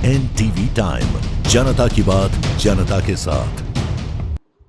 NTV time, जनता की बात जनता के साथ।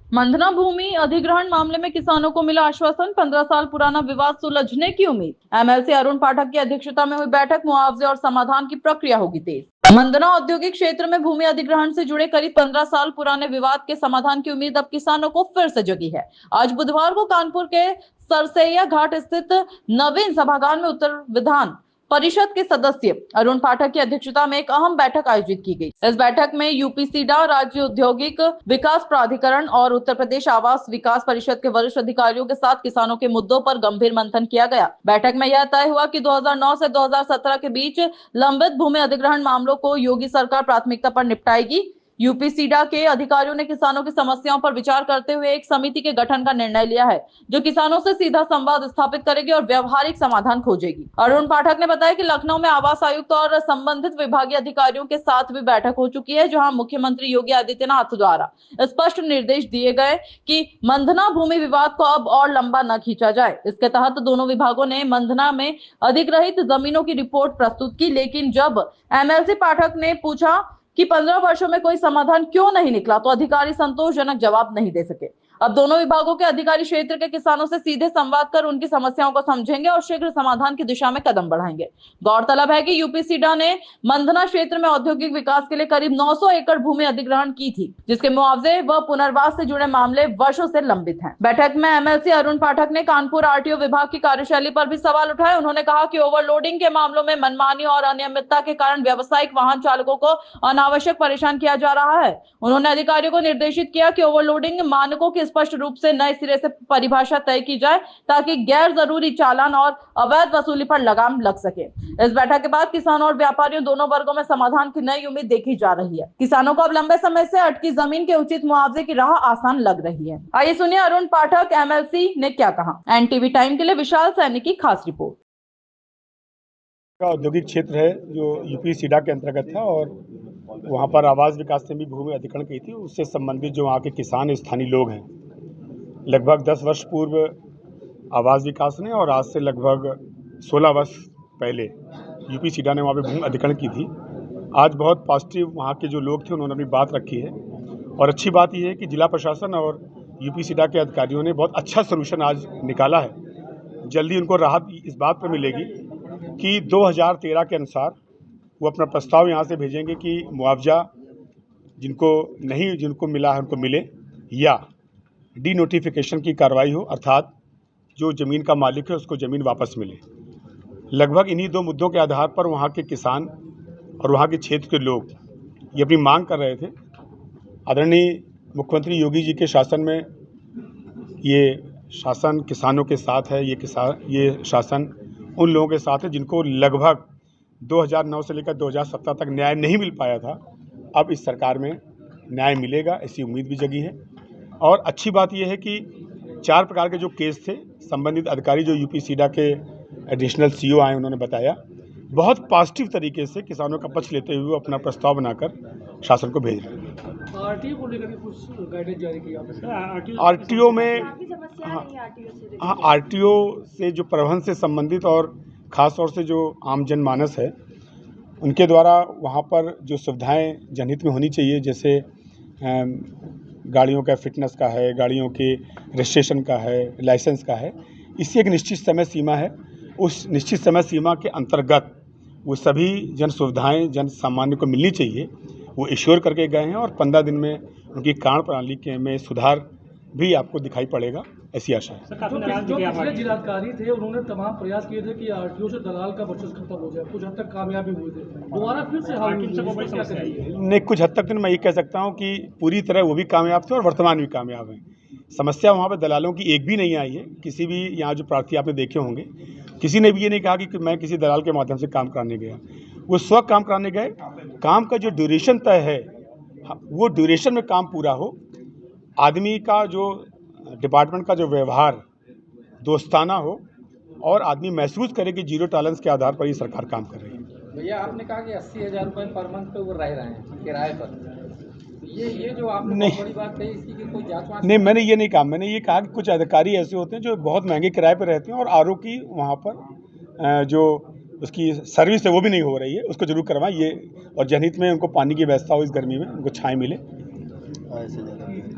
मंधना भूमि अधिग्रहण मामले में किसानों को मिला आश्वासन, 15 साल पुराना विवाद सुलझने की उम्मीद। एमएलसी अरुण पाठक की अध्यक्षता में हुई बैठक, मुआवजे और समाधान की प्रक्रिया होगी तेज। मंधना औद्योगिक क्षेत्र में भूमि अधिग्रहण से जुड़े करीब 15 साल पुराने विवाद के समाधान की उम्मीद अब किसानों को फिर से जगी है। आज बुधवार को कानपुर के सरसैया घाट स्थित नवीन सभागार में उत्तर विधान परिषद के सदस्य अरुण पाठक की अध्यक्षता में एक अहम बैठक आयोजित की गई। इस बैठक में यूपीसीडा, राज्य औद्योगिक विकास प्राधिकरण और उत्तर प्रदेश आवास विकास परिषद के वरिष्ठ अधिकारियों के साथ किसानों के मुद्दों पर गंभीर मंथन किया गया। बैठक में यह तय हुआ कि 2009 से 2017 के बीच लंबित भूमि अधिग्रहण मामलों को योगी सरकार प्राथमिकता पर निपटाएगी। यूपीसीडा के अधिकारियों ने किसानों की समस्याओं पर विचार करते हुए एक समिति के गठन का निर्णय लिया है, जो किसानों से सीधा संवाद स्थापित करेगी और व्यवहारिक समाधान खोजेगी। अरुण पाठक ने बताया कि लखनऊ में आवास आयुक्त और संबंधित विभागीय अधिकारियों के साथ भी बैठक हो चुकी है, जहां मुख्यमंत्री योगी आदित्यनाथ द्वारा स्पष्ट निर्देश दिए गए कि मंधना भूमि विवाद को अब और लंबा न खींचा जाए। इसके तहत दोनों विभागों ने मंधना में अधिग्रहित जमीनों की रिपोर्ट प्रस्तुत की, लेकिन जब एमएलसी पाठक ने पूछा कि 15 वर्षों में कोई समाधान क्यों नहीं निकला, तो अधिकारी संतोषजनक जवाब नहीं दे सके। अब दोनों विभागों के अधिकारी क्षेत्र के किसानों से सीधे संवाद कर उनकी समस्याओं को समझेंगे और शीघ्र समाधान की दिशा में कदम बढ़ाएंगे। गौरतलब है कि यूपीसीडा ने मंधना क्षेत्र में औद्योगिक विकास के लिए करीब 900 एकड़ भूमि अधिग्रहण की थी, जिसके मुआवजे व पुनर्वास से जुड़े मामले वर्षों से लंबित हैं। बैठक में एमएलसी अरुण पाठक ने कानपुर आरटीओ विभाग की कार्यशैली पर भी सवाल उठाए। उन्होंने कहा कि ओवरलोडिंग के मामलों में मनमानी और अनियमितता के कारण व्यावसायिक वाहन चालकों को अनावश्यक परेशान किया जा रहा है। उन्होंने अधिकारियों को निर्देशित किया कि ओवरलोडिंग मानकों की स्पष्ट रूप से नए सिरे से परिभाषा तय की जाए, ताकि गैर जरूरी चालान और अवैध वसूली पर लगाम लग सके। इस बैठक के बाद किसानों और व्यापारियों दोनों वर्गों में समाधान की नई उम्मीद देखी जा रही है। किसानों को अब लंबे समय से अटकी जमीन के उचित मुआवजे की राह आसान लग रही है। आइए सुनिए अरुण पाठक एमएलसी ने क्या कहा। एनटीवी टाइम के लिए विशाल सैनी की खास रिपोर्ट। औद्योगिक क्षेत्र है जो यूपी सीडा के अंतर्गत था और वहाँ पर आवास विकास से भी भूमि अधिग्रहण की थी। उससे संबंधित जो वहाँ के किसान स्थानीय लोग हैं, लगभग 10 वर्ष पूर्व आवास विकास ने और आज से लगभग 16 वर्ष पहले यूपी सीडा ने वहाँ पे भूमि अधिग्रहण की थी। आज बहुत पॉजिटिव वहाँ के जो लोग थे उन्होंने अपनी बात रखी है और अच्छी बात यह है कि जिला प्रशासन और यूपी सीडा के अधिकारियों ने बहुत अच्छा सलूशन आज निकाला है। जल्दी उनको राहत इस बात पर मिलेगी कि 2013 के अनुसार वो अपना प्रस्ताव यहाँ से भेजेंगे कि मुआवजा जिनको मिला है उनको मिले, या डी नोटिफिकेशन की कार्रवाई हो, अर्थात जो ज़मीन का मालिक है उसको ज़मीन वापस मिले। लगभग इन्हीं दो मुद्दों के आधार पर वहाँ के किसान और वहाँ के क्षेत्र के लोग ये अपनी मांग कर रहे थे। आदरणीय मुख्यमंत्री योगी जी के शासन में ये शासन किसानों के साथ है। ये शासन उन लोगों के साथ है जिनको लगभग 2009 से लेकर 2017 तक न्याय नहीं मिल पाया था। अब इस सरकार में न्याय मिलेगा, ऐसी उम्मीद भी जगी है। और अच्छी बात यह है कि 4 प्रकार के जो केस थे, संबंधित अधिकारी जो यूपी सीडा के एडिशनल सीईओ आए उन्होंने बताया, बहुत पॉजिटिव तरीके से किसानों का पक्ष लेते हुए अपना प्रस्ताव बनाकर शासन को भेज रहे हैं। आरटीओ को लेकर कुछ गाइडेंस जारी की आपने? आरटीओ में आरटीओ से जो परिवहन से संबंधित और ख़ास तौर से जो आम जनमानस है उनके द्वारा वहाँ पर जो सुविधाएं जनहित में होनी चाहिए, जैसे गाड़ियों का फिटनेस का है, गाड़ियों के रजिस्ट्रेशन का है, लाइसेंस का है, इसकी एक निश्चित समय सीमा है। उस निश्चित समय सीमा के अंतर्गत वो सभी जन सुविधाएँ जन सामान्य को मिलनी चाहिए, वो इश्योर करके गए हैं और 15 दिन में उनकी कार्य प्रणाली के में सुधार भी आपको दिखाई पड़ेगा, ऐसी आशा है। जो पिछले जिलाधिकारी थे उन्होंने तमाम प्रयास किए थे कि आरटीओ से दलाल का वर्चस्व खत्म हो जाए, कुछ हद तक कामयाबी हुए थे, दोबारा फिर से नहीं, कुछ हद तक तो मैं ये कह सकता हूँ कि पूरी तरह वो भी कामयाब थे और वर्तमान भी कामयाब हैं। समस्या वहाँ पर दलालों की एक भी नहीं आई है। किसी भी यहाँ जो प्रार्थी आपने देखे होंगे, किसी ने भी ये नहीं कहा कि मैं किसी दलाल के माध्यम से काम कराने गया। वो स्व काम कराने गए। काम का जो ड्यूरेशन तय है वो ड्यूरेशन में काम पूरा हो, आदमी का जो डिपार्टमेंट का जो व्यवहार दोस्ताना हो और आदमी महसूस करे कि जीरो टॉलरेंस के आधार पर ही सरकार काम कर रही है। भैया आपने कहा कि 80,000 रुपये पर मंथ पे वो रह रहे हैं किराए पर, ये जो आपने बहुत बड़ी बात कही, इसकी की कोई जांच? नहीं, मैंने ये नहीं कहा। मैंने ये कहा कि कुछ अधिकारी ऐसे होते हैं जो बहुत महंगे किराए पर रहते हैं और आरओ की वहाँ पर जो उसकी सर्विस है वो भी नहीं हो रही है, उसको जरूर करवाएं ये, और जनहित में उनको पानी की व्यवस्था हो, इस गर्मी में उनको छाएँ मिले।